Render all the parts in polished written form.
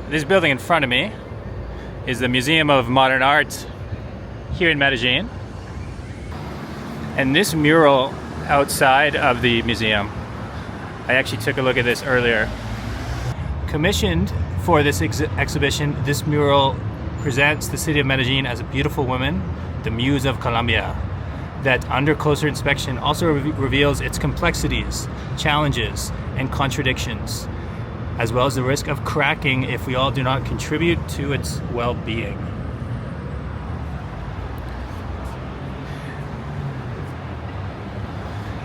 This building in front of me is the Museum of Modern Art here in Medellin. And this mural outside of the museum, I actually took a look at this earlier. Commissioned for this exhibition, this mural presents the city of Medellin as a beautiful woman, the Muse of Colombia, that under closer inspection also reveals its complexities, challenges, and contradictions, as well as the risk of cracking if we all do not contribute to its well-being.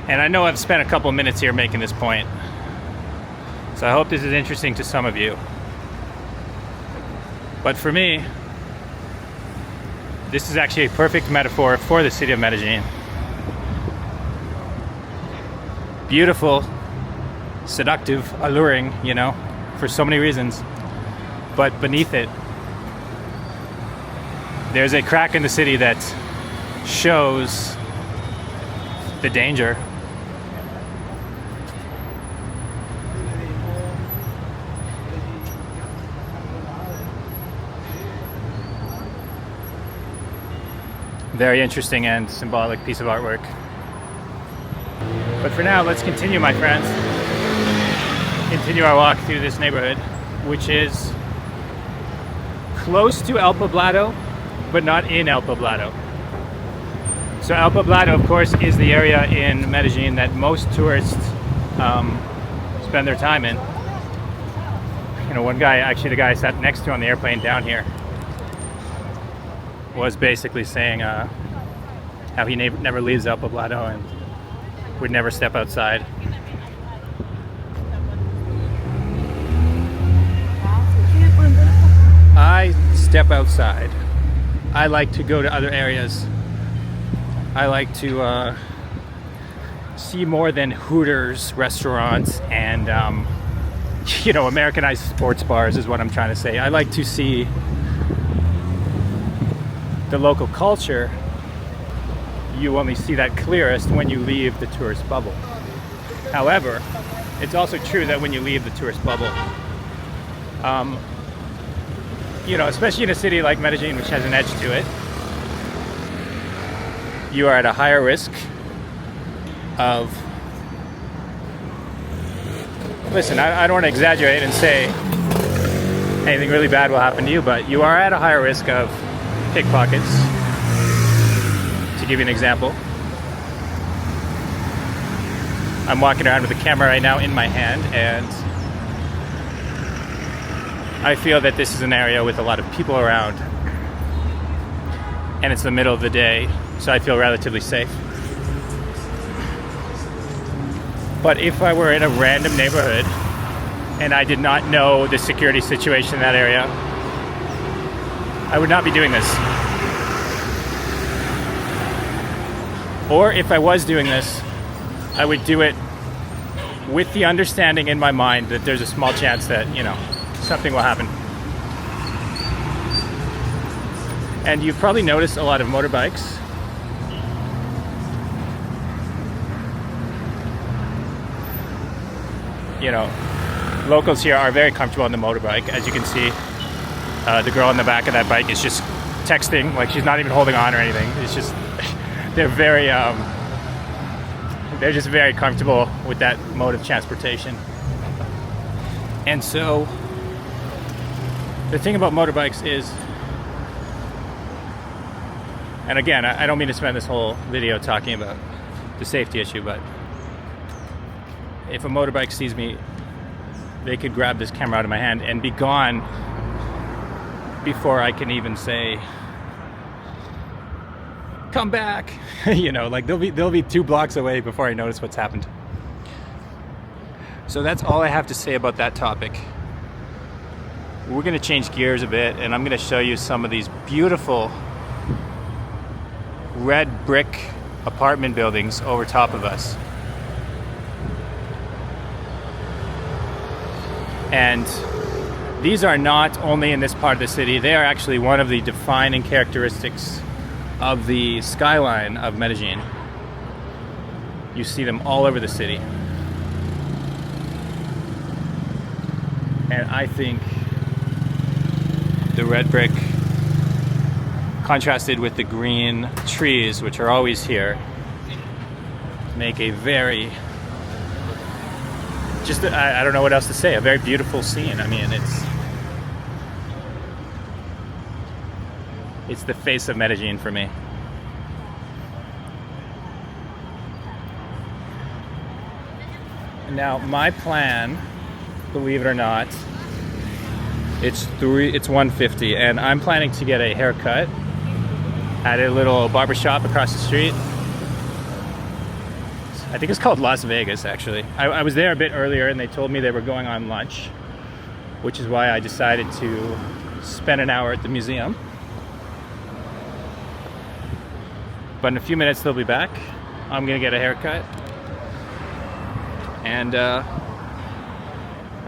And I know I've spent a couple minutes here making this point, so I hope this is interesting to some of you. But for me, this is actually a perfect metaphor for the city of Medellin. Beautiful, seductive, alluring, you know, for so many reasons. But beneath it, there's a crack in the city that shows the danger. Very interesting and symbolic piece of artwork. But for now, let's continue, my friends. Continue our walk through this neighborhood, which is close to El Poblado, but not in El Poblado. So El Poblado, of course, is the area in Medellin that most tourists spend their time in. You know, one guy, actually the guy I sat next to on the airplane down here, was basically saying how he never leaves El Poblado and would never step outside. I step outside. I like to go to other areas. I like to see more than Hooters restaurants and you know, Americanized sports bars is what I'm trying to say. I like to see the local culture. You only see that clearest when you leave the tourist bubble. However, it's also true that when you leave the tourist bubble, you know, especially in a city like Medellin, which has an edge to it, you are at a higher risk of, listen, I don't want to exaggerate and say anything really bad will happen to you, but you are at a higher risk of pickpockets. To give you an example, I'm walking around with a camera right now in my hand, and I feel that this is an area with a lot of people around, and it's the middle of the day, so I feel relatively safe. But if I were in a random neighborhood and I did not know the security situation in that area, I would not be doing this. Or if I was doing this, I would do it with the understanding in my mind that there's a small chance that, you know, something will happen. And you've probably noticed a lot of motorbikes. You know, locals here are very comfortable on the motorbike. As you can see, the girl in the back of that bike is just texting, like she's not even holding on or anything. It's just, they're just very comfortable with that mode of transportation. And so, the thing about motorbikes is, and again, I don't mean to spend this whole video talking about the safety issue, but if a motorbike sees me, they could grab this camera out of my hand and be gone before I can even say, come back. You know, like they'll be 2 blocks away before I notice what's happened. So that's all I have to say about that topic. We're going to change gears a bit, and I'm going to show you some of these beautiful red brick apartment buildings over top of us. And these are not only in this part of the city, they are actually one of the defining characteristics of the skyline of Medellin. You see them all over the city. And I think the red brick contrasted with the green trees, which are always here, make a very, just, I don't know what else to say, a very beautiful scene. I mean, it's the face of Medellin for me. Now, my plan, believe it or not, it's $150, and I'm planning to get a haircut at a little barbershop across the street. I think it's called Las Vegas, actually. I was there a bit earlier, and they told me they were going on lunch, which is why I decided to spend an hour at the museum. But in a few minutes, they'll be back. I'm gonna get a haircut. And I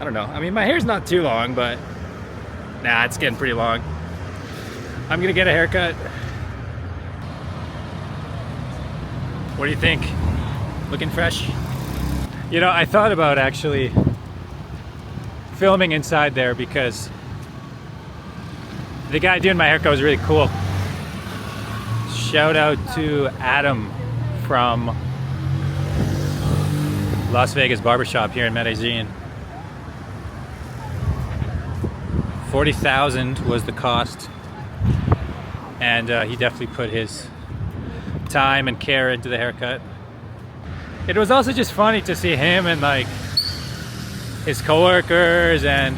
don't know. I mean, my hair's not too long, but nah, it's getting pretty long. I'm gonna get a haircut. What do you think? Looking fresh? You know, I thought about actually filming inside there because the guy doing my haircut was really cool. Shout out to Adam from Las Vegas Barbershop here in Medellin. $40,000 was the cost, and he definitely put his time and care into the haircut. It was also just funny to see him and like his coworkers and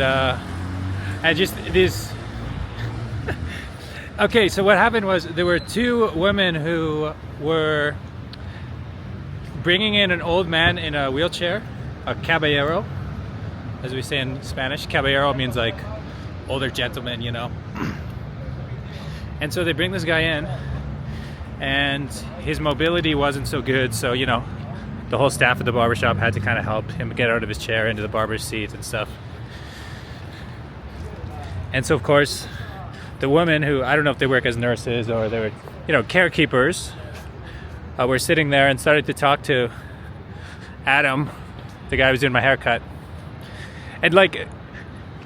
just this. Okay, so what happened was there were two women who were bringing in an old man in a wheelchair, a caballero, as we say in Spanish. Caballero means like older gentleman, you know. And so they bring this guy in, and his mobility wasn't so good, so you know, the whole staff at the barbershop had to kind of help him get out of his chair into the barber's seat and stuff. And so of course, the women who, I don't know if they work as nurses or they were, you know, carekeepers, were sitting there and started to talk to Adam, the guy who was doing my haircut. And like,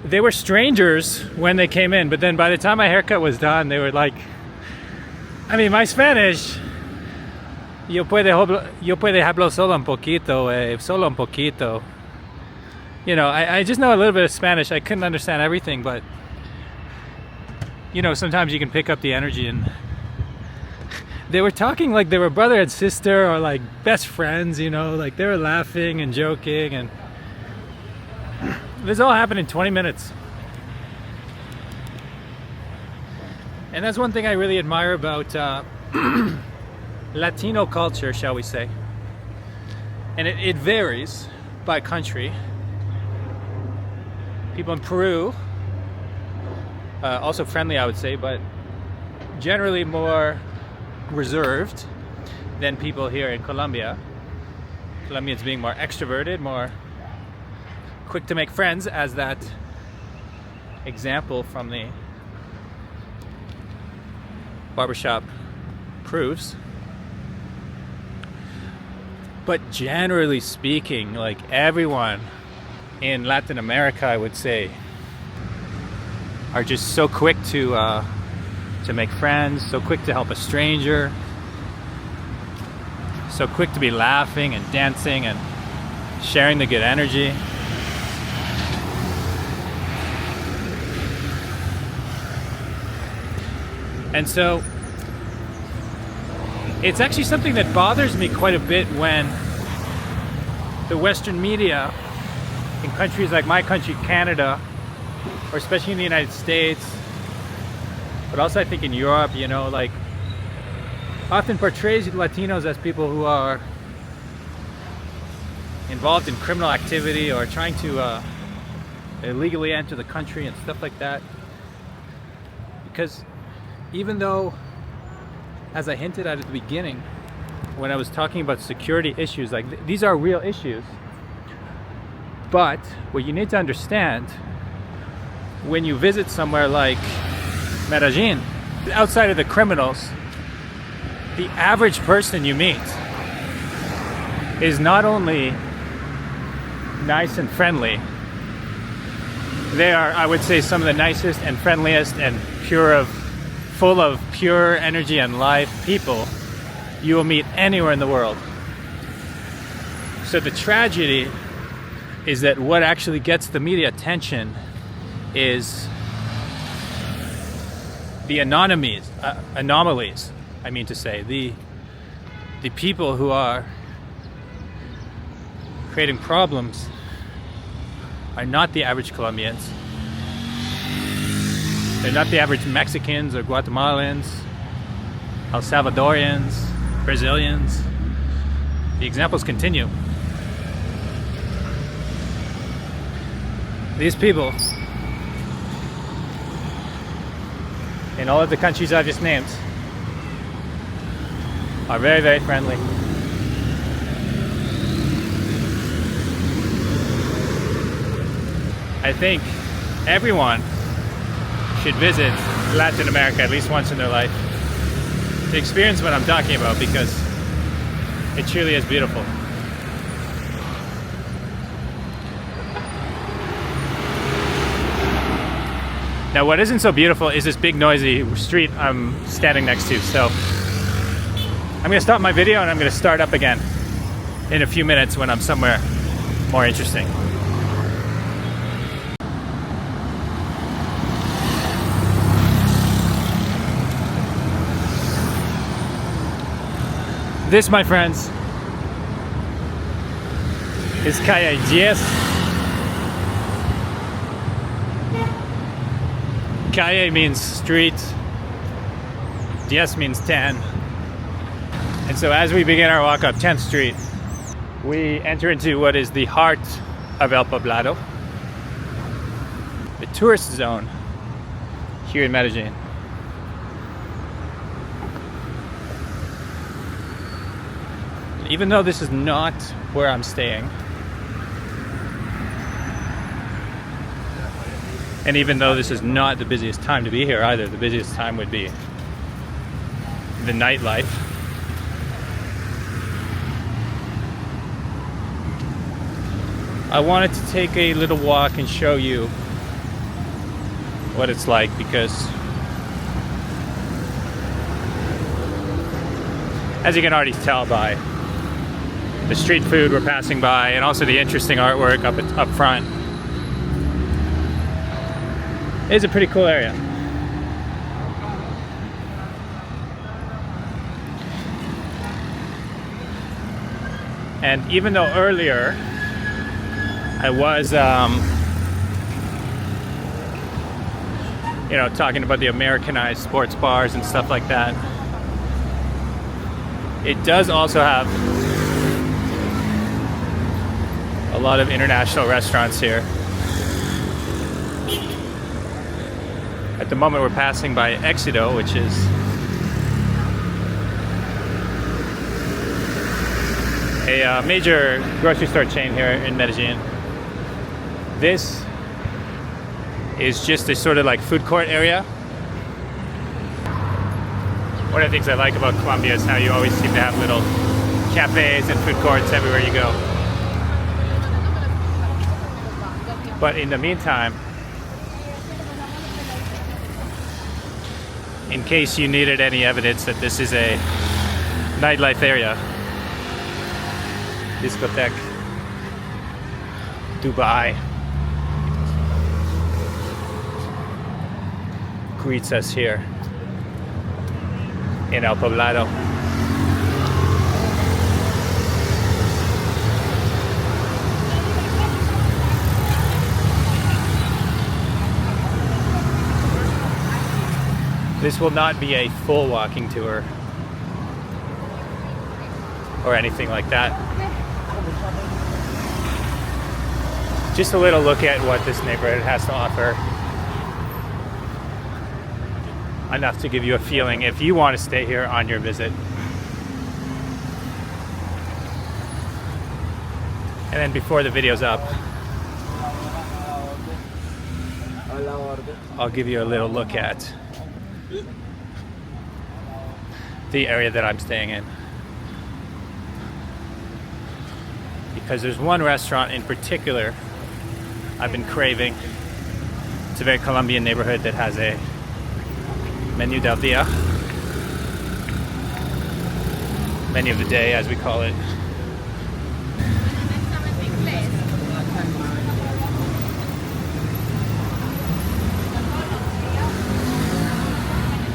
they were strangers when they came in, but then by the time my haircut was done, they were like, I mean, my Spanish, yo puede hablar solo un poquito, solo un poquito. You know, I just know a little bit of Spanish. I couldn't understand everything, but you know, sometimes you can pick up the energy, and they were talking like they were brother and sister or like best friends, you know, like they were laughing and joking, and this all happened in 20 minutes. And that's one thing I really admire about Latino culture, shall we say. And it varies by country. People in Peru, also friendly, I would say, but generally more reserved than people here in Colombia. Colombians being more extroverted, more quick to make friends, as that example from the barbershop proves. But generally speaking, like everyone in Latin America, I would say, are just so quick to make friends, so quick to help a stranger, so quick to be laughing and dancing and sharing the good energy. And so it's actually something that bothers me quite a bit when the Western media in countries like my country, Canada, or especially in the United States, but also I think in Europe, you know, like often portrays Latinos as people who are involved in criminal activity or trying to illegally enter the country and stuff like that. Because even though, as I hinted at the beginning, when I was talking about security issues, like these are real issues, but what you need to understand when you visit somewhere like Medellin, outside of the criminals, the average person you meet is not only nice and friendly, They are, I would say, some of the nicest and friendliest and full of pure energy and life people you will meet anywhere in the world. So the tragedy is that what actually gets the media attention is the anomalies, I mean to say, the people who are creating problems are not the average Colombians. They're not the average Mexicans or Guatemalans, El Salvadorians, Brazilians. The examples continue. These people in all of the countries I've just named are very, very friendly. I think everyone should visit Latin America at least once in their life to experience what I'm talking about, because it truly is beautiful. Now, what isn't so beautiful is this big noisy street I'm standing next to. So I'm going to stop my video and I'm going to start up again in a few minutes when I'm somewhere more interesting. This, my friends, is Calle 10. Calle means street, 10 means 10. And so as we begin our walk up 10th Street, we enter into what is the heart of El Poblado, the tourist zone here in Medellin. Even though this is not where I'm staying, and even though this is not the busiest time to be here either, the busiest time would be the nightlife. I wanted to take a little walk and show you what it's like, because as you can already tell by the street food we're passing by, and also the interesting artwork up front, it's a pretty cool area. And even though earlier I was talking about the Americanized sports bars and stuff like that, it does also have a lot of international restaurants here. At the moment we're passing by Éxito, which is a major grocery store chain here in Medellin. This is just a sort of like food court area. One of the things I like about Colombia is how you always seem to have little cafes and food courts everywhere you go. But in the meantime, in case you needed any evidence that this is a nightlife area, Discotheque Dubai greets us here in El Poblado. This will not be a full walking tour or anything like that. Just a little look at what this neighborhood has to offer. Enough to give you a feeling if you want to stay here on your visit. And then before the video's up, I'll give you a little look at the area that I'm staying in. Because there's one restaurant in particular I've been craving It's a very Colombian neighborhood that has a menu del dia. Menu of the day, as we call it.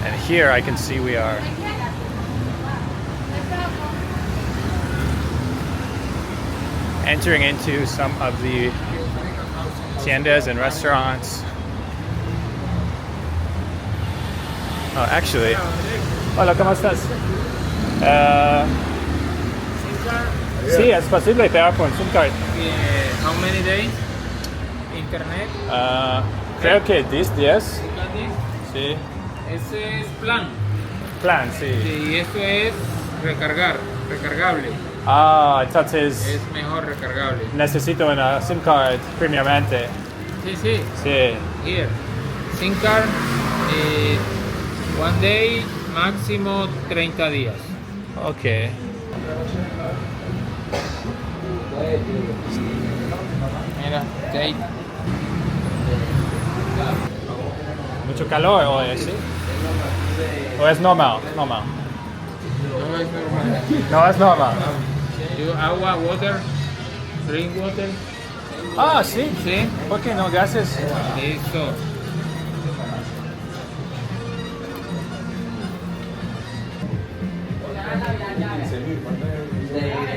And here I can see we are entering into some of the tiendas and restaurants. Oh, actually, hola, ¿cómo estás? Sí, es posible pagar con SIM card. How many days? Internet. Creo que 10. Sí. Ese es plan. Plan, sí. Y esto es recargable. Ah, entonces Es mejor recargable. necesito una SIM card premiamente. Sí. Sí. Here. SIM card. One day, máximo 30 días. Ok. Mira, date. Mucho calor hoy, ¿sí? ¿O es normal? Normal. No es normal. No es normal. Agua, water, drink water. Ah, sí. Sí. ¿Por qué no? Gracias. Listo.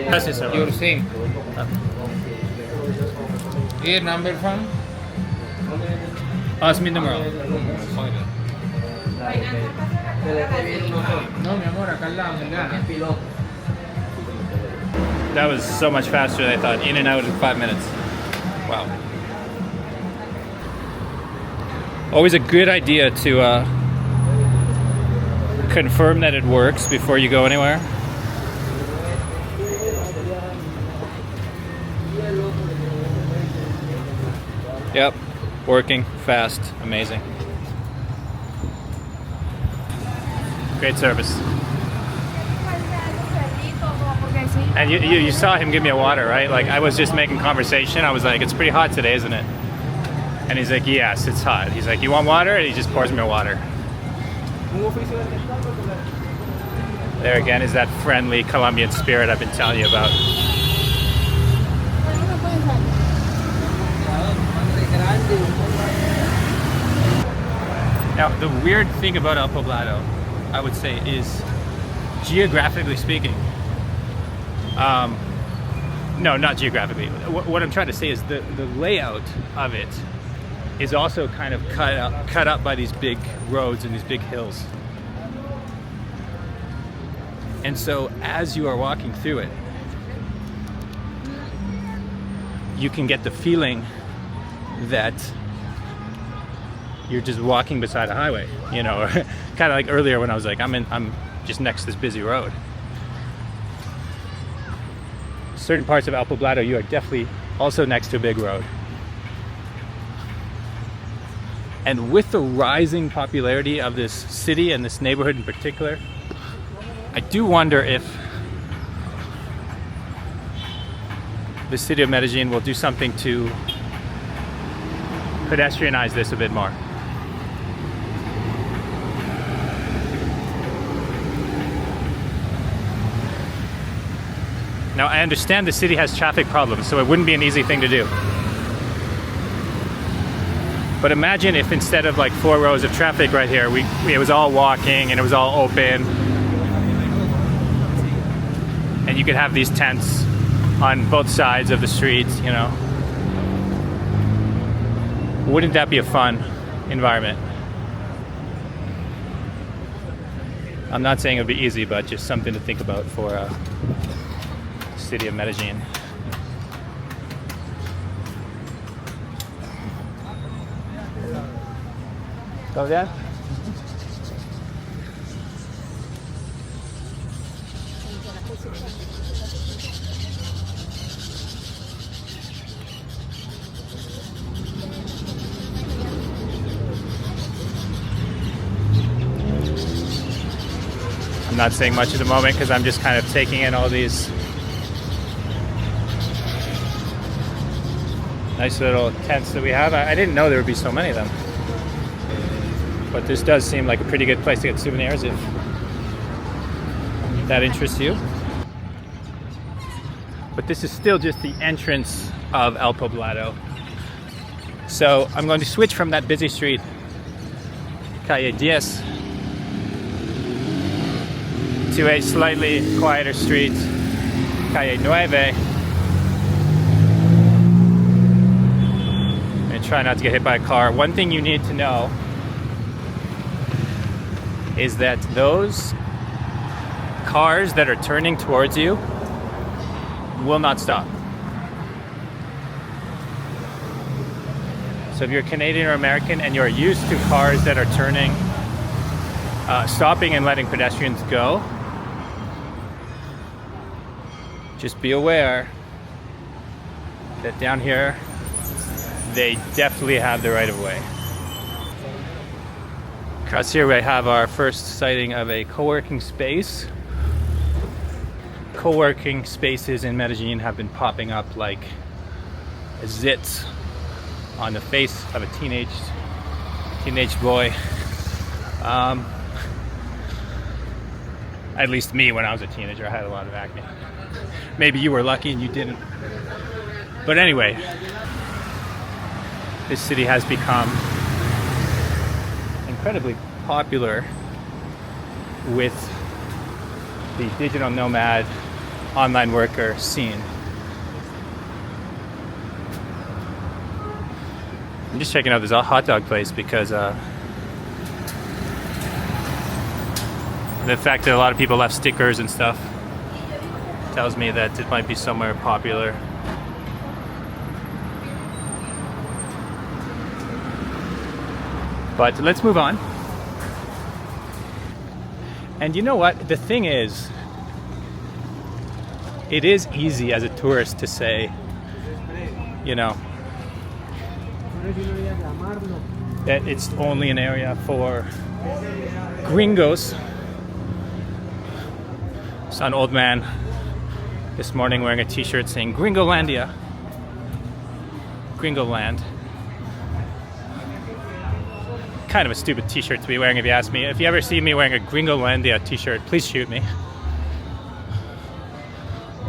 Gracias, hermano. Your SIM. Here, number phone. Ah, es mi número. No, mi amor, acá al lado, en el Gana. That was so much faster than I thought. In and out in 5 minutes. Wow. Always a good idea to confirm that it works before you go anywhere. Yep, working, fast, amazing. Great service. And you saw him give me a water, right? Like, I was just making conversation. I was like, it's pretty hot today, isn't it? And he's like, yes, it's hot. He's like, you want water? And he just pours me water. There again is that friendly Colombian spirit I've been telling you about. Now, the weird thing about El Poblado, I would say, is geographically speaking. No, not geographically. What I'm trying to say is the layout of it is also kind of cut up by these big roads and these big hills. And so as you are walking through it, you can get the feeling that you're just walking beside a highway, you know, or kind of like earlier when I was like, I'm just next to this busy road. Certain parts of El Poblado, you are definitely also next to a big road. And with the rising popularity of this city and this neighborhood in particular, I do wonder if the city of Medellin will do something to pedestrianize this a bit more. Now, I understand the city has traffic problems, so it wouldn't be an easy thing to do. But imagine if instead of like 4 rows of traffic right here, it was all walking and it was all open. And you could have these tents on both sides of the streets, you know. Wouldn't that be a fun environment? I'm not saying it would be easy, but just something to think about for city of Medellin. ¿Todo bien? I'm not saying much at the moment because I'm just kind of taking in all these nice little tents that we have. I didn't know there would be so many of them. But this does seem like a pretty good place to get souvenirs if that interests you. But this is still just the entrance of El Poblado. So I'm going to switch from that busy street, Calle 10, to a slightly quieter street, Calle 9, and try not to get hit by a car. One thing you need to know is that those cars that are turning towards you will not stop. So if you're Canadian or American and you're used to cars that are turning, stopping and letting pedestrians go, just be aware that down here, they definitely have the right of way. Across here we have our first sighting of a co-working space. Co-working spaces in Medellin have been popping up like zits on the face of a teenage boy. At least me, when I was a teenager, I had a lot of acne. Maybe you were lucky and you didn't. But anyway, this city has become incredibly popular with the digital nomad online worker scene. I'm just checking out this hot dog place because the fact that a lot of people left stickers and stuff tells me that it might be somewhere popular. But let's move on. And you know what? The thing is, it is easy as a tourist to say, you know, that it's only an area for gringos. Saw an old man this morning wearing a t-shirt saying Gringolandia. Gringoland. Kind of a stupid t-shirt to be wearing if you ask me. If you ever see me wearing a Gringolandia t-shirt, please shoot me.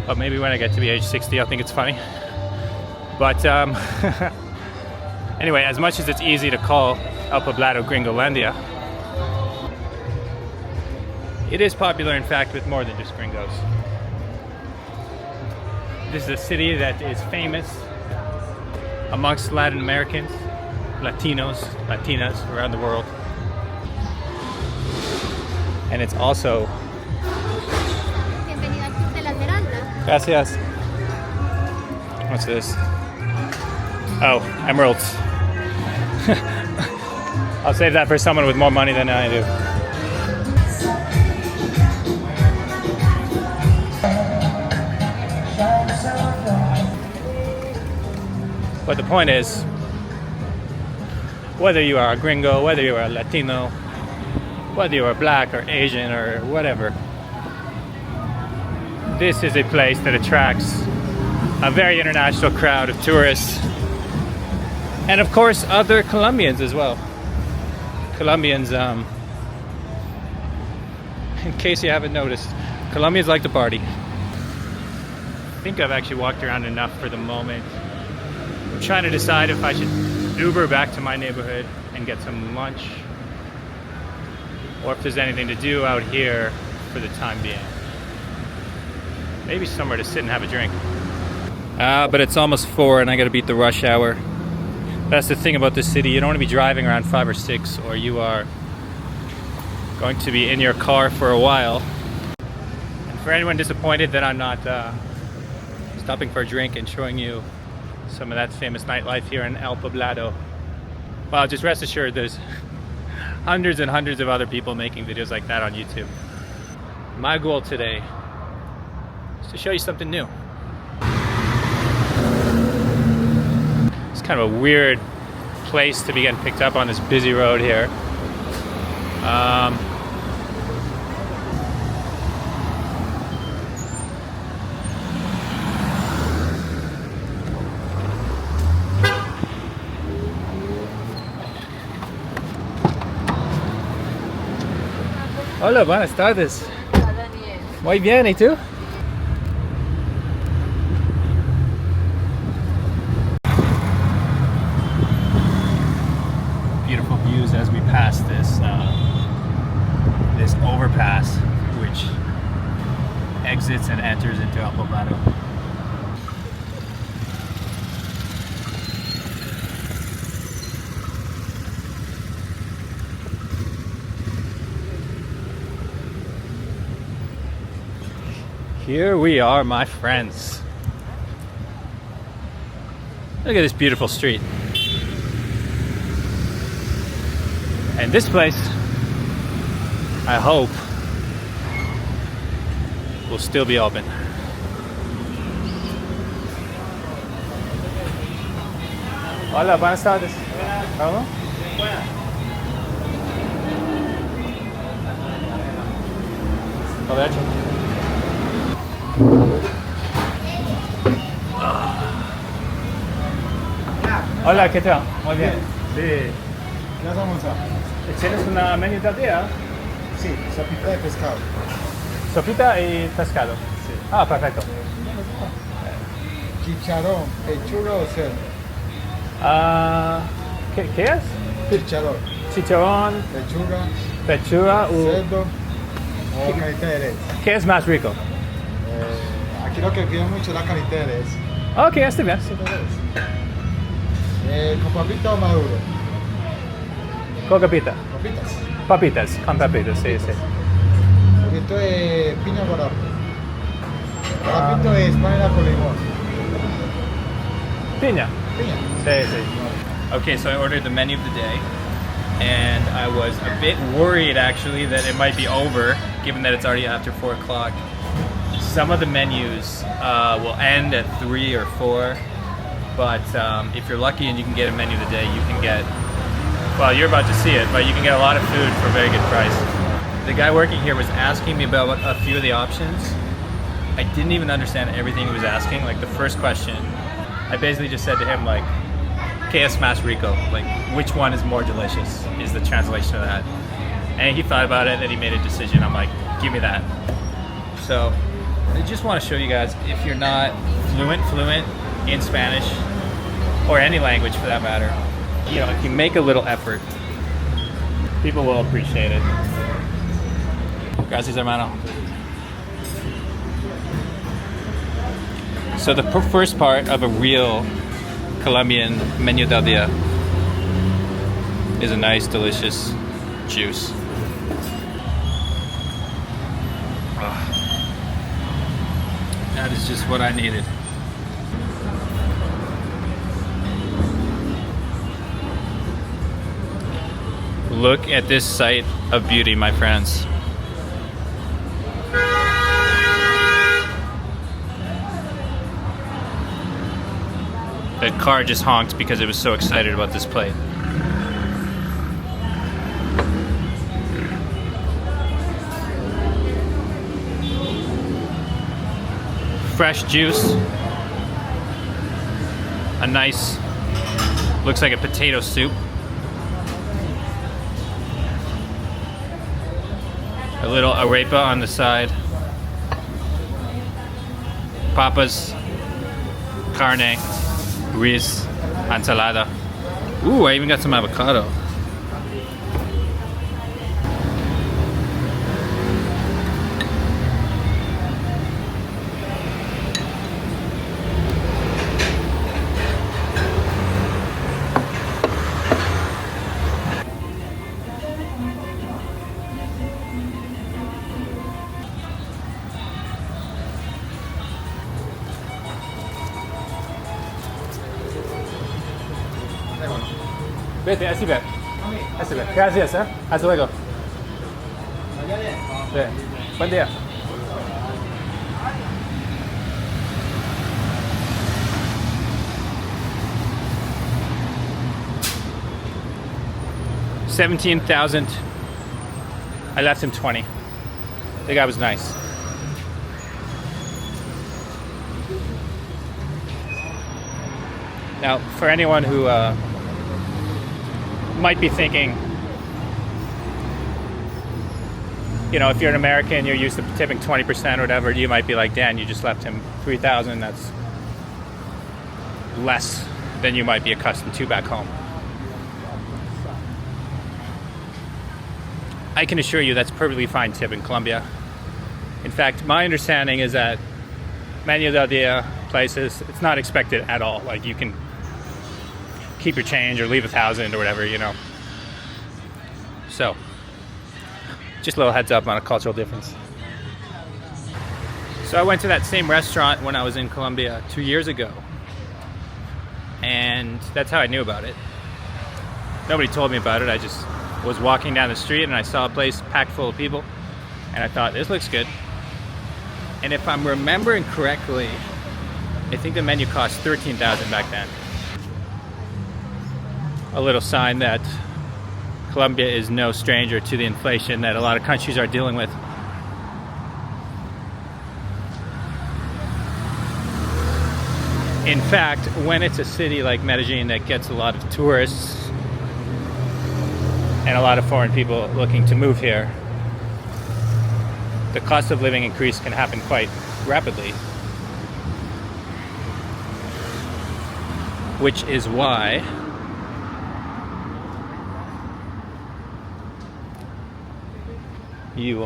But maybe when I get to be age 60, I'll think it's funny. But anyway, as much as it's easy to call El Poblado Gringolandia, it is popular, in fact, with more than just gringos. This is a city that is famous amongst Latin Americans, Latinos, Latinas around the world. And it's also... Gracias. What's this? Oh, emeralds. I'll save that for someone with more money than I do. But the point is, whether you are a gringo, whether you are a Latino, whether you are black or Asian or whatever, this is a place that attracts a very international crowd of tourists. And of course, other Colombians as well. Colombians, in case you haven't noticed, Colombians like to party. I think I've actually walked around enough for the moment. I'm trying to decide if I should Uber back to my neighborhood and get some lunch, or if there's anything to do out here for the time being. Maybe somewhere to sit and have a drink. But it's almost 4 and I gotta beat the rush hour. That's the thing about this city. You don't want to be driving around 5 or 6, or you are going to be in your car for a while. And for anyone disappointed that I'm not stopping for a drink and showing you some of that famous nightlife here in El Poblado, well, just rest assured there's hundreds and hundreds of other people making videos like that on YouTube. My goal today is to show you something new. It's kind of a weird place to be getting picked up on this busy road here. Hola, buenas tardes. Muy bien, ¿y tú? Beautiful views as we pass this this overpass, which exits and enters into El Poblado. Here we are, my friends. Look at this beautiful street. And this place, I hope, will still be open. Hola, buenas tardes. ¿Cómo? Provecho. Hola, ¿qué tal? Muy bien. Sí. ¿Qué vas a almorzar? ¿Tienes una menú del día? Sí, sopita de pescado. Sopita y pescado. Sí. Ah, perfecto. Chicharrón, pechuga o cerdo. ¿Qué es? Chicharrón, Chicharrón, pechuga cerdo o carita de res. ¿Qué es más rico? Aquí lo que piden mucho es la carita de res. Ok, está bien. ¿Con papita o maduro? Con papita. Papitas. Papitas, con papitas, sí, sí. Un poquito de piña guarapo. Guarapito es panela con limón. Piña. Piña. Sí, sí. Okay, so I ordered the menu of the day, and I was a bit worried actually that it might be over, given that it's already after 4 o'clock. Some of the menus will end at 3 or 4, but if you're lucky and you can get a menu of the day, you can get, well, you're about to see it, but you can get a lot of food for a very good price. The guy working here was asking me about a few of the options. I didn't even understand everything he was asking. Like the first question, I basically just said to him like, ¿Qué es más rico? Like, which one is more delicious is the translation of that. And he thought about it and he made a decision. I'm like, give me that. So I just want to show you guys, if you're not fluent in Spanish or any language for that matter, you know, if you make a little effort, people will appreciate it. Gracias, hermano. So the first part of a real Colombian menu del día is a nice, delicious juice. That is just what I needed. Look at this sight of beauty, my friends. That car just honked because it was so excited about this plate. Fresh juice. A nice, looks like a potato soup. A little arepa on the side. Papas, carne, rice, ensalada. Ooh, I even got some avocado. Vete, así ve. Así ve. Gracias, ¿eh? Hasta luego. Sí. Buen día. $17,000. I left him 20. The guy was nice. Now, for anyone who might be thinking, you know, if you're an American, you're used to tipping 20% or whatever, you might be like, Dan, you just left him $3,000. That's less than you might be accustomed to back home. I can assure you that's perfectly fine tip in Colombia. In fact, my understanding is that menu del dia places, it's not expected at all. Like, you can keep your change or leave 1,000 or whatever, you know. So, just a little heads up on a cultural difference. So I went to that same restaurant when I was in Colombia 2 years ago. And that's how I knew about it. Nobody told me about it. I just was walking down the street and I saw a place packed full of people. And I thought, this looks good. And if I'm remembering correctly, I think the menu cost $13,000 back then. A little sign that Colombia is no stranger to the inflation that a lot of countries are dealing with. In fact, when it's a city like Medellin that gets a lot of tourists and a lot of foreign people looking to move here, the cost of living increase can happen quite rapidly. Which is why you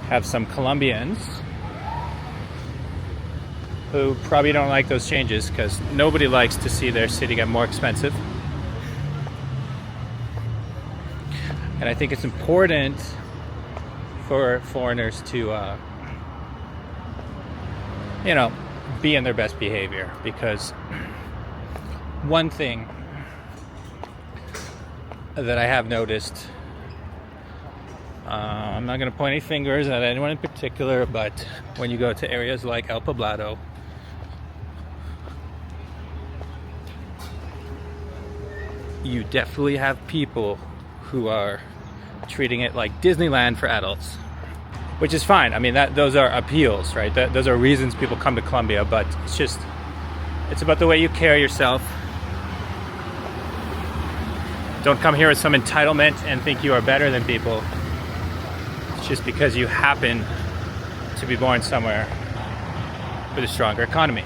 have some Colombians who probably don't like those changes, because nobody likes to see their city get more expensive. And I think it's important for foreigners to you know, be in their best behavior, because one thing that I have noticed, I'm not going to point any fingers at anyone in particular, but when you go to areas like El Poblado, you definitely have people who are treating it like Disneyland for adults, which is fine. I mean, those are appeals, right? Those are reasons people come to Colombia, but it's about the way you carry yourself. Don't come here with some entitlement and think you are better than people. It's just because you happen to be born somewhere with a stronger economy.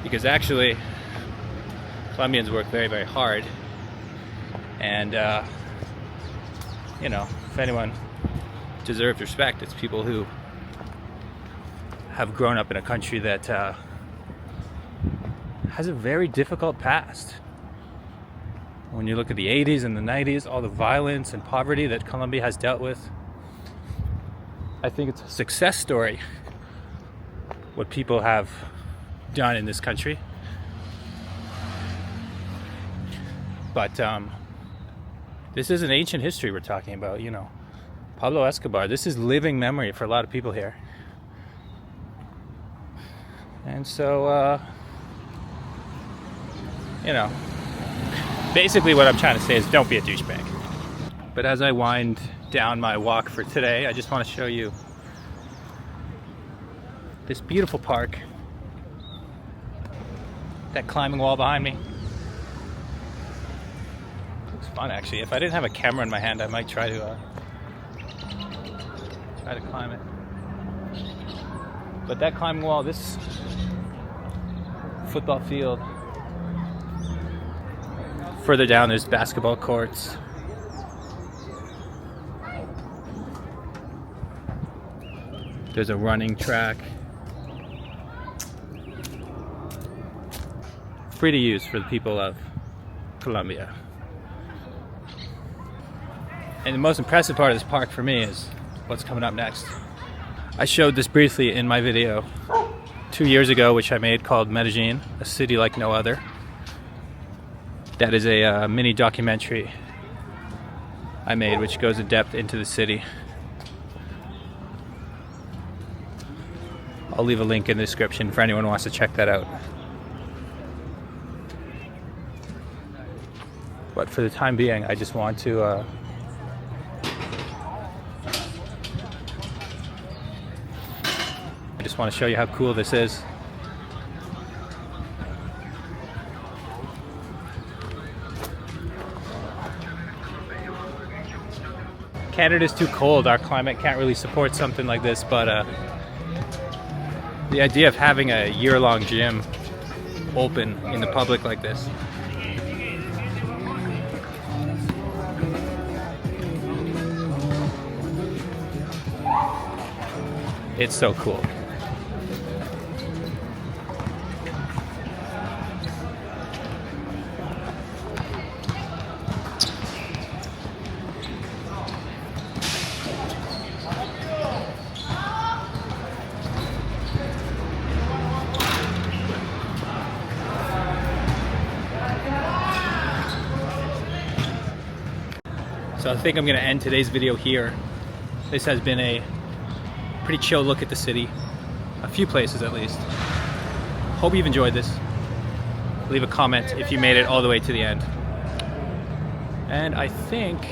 Because actually, Colombians work very, very hard. And, you know, if anyone deserves respect, it's people who have grown up in a country that has a very difficult past. When you look at the 80s and the 90s, all the violence and poverty that Colombia has dealt with, I think it's a success story, what people have done in this country. But this is an ancient history we're talking about, you know. Pablo Escobar, this is living memory for a lot of people here. And so, you know, basically what I'm trying to say is don't be a douchebag. But as I wind down my walk for today, I just want to show you this beautiful park, that climbing wall behind me. Looks fun, actually. If I didn't have a camera in my hand, I might try to climb it. But that climbing wall, this football field, further down there's basketball courts. There's a running track. Free to use for the people of Colombia. And the most impressive part of this park for me is what's coming up next. I showed this briefly in my video 2 years ago, which I made, called Medellin, a city like no other. That is a mini documentary I made, which goes in depth into the city. I'll leave a link in the description for anyone who wants to check that out. But for the time being, I just want to show you how cool this is. Canada's too cold. Our climate can't really support something like this, but the idea of having a year-long gym open in the public like this. It's so cool. So I think I'm gonna end today's video here. This has been a pretty chill look at the city. A few places at least. Hope you've enjoyed this. Leave a comment if you made it all the way to the end. And I think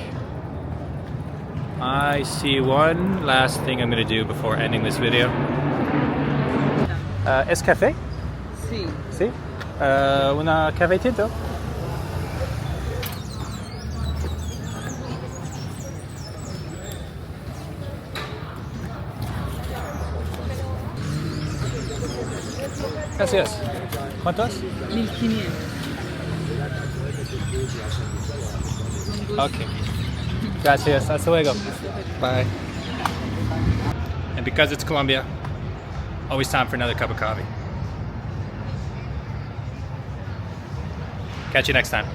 I see one last thing I'm gonna do before ending this video. Es café? Sí. Sí? Una café tinto? Gracias. ¿Cuántos? 1500. Okay. Gracias. Hasta luego. Bye. And because it's Colombia, always time for another cup of coffee. Catch you next time.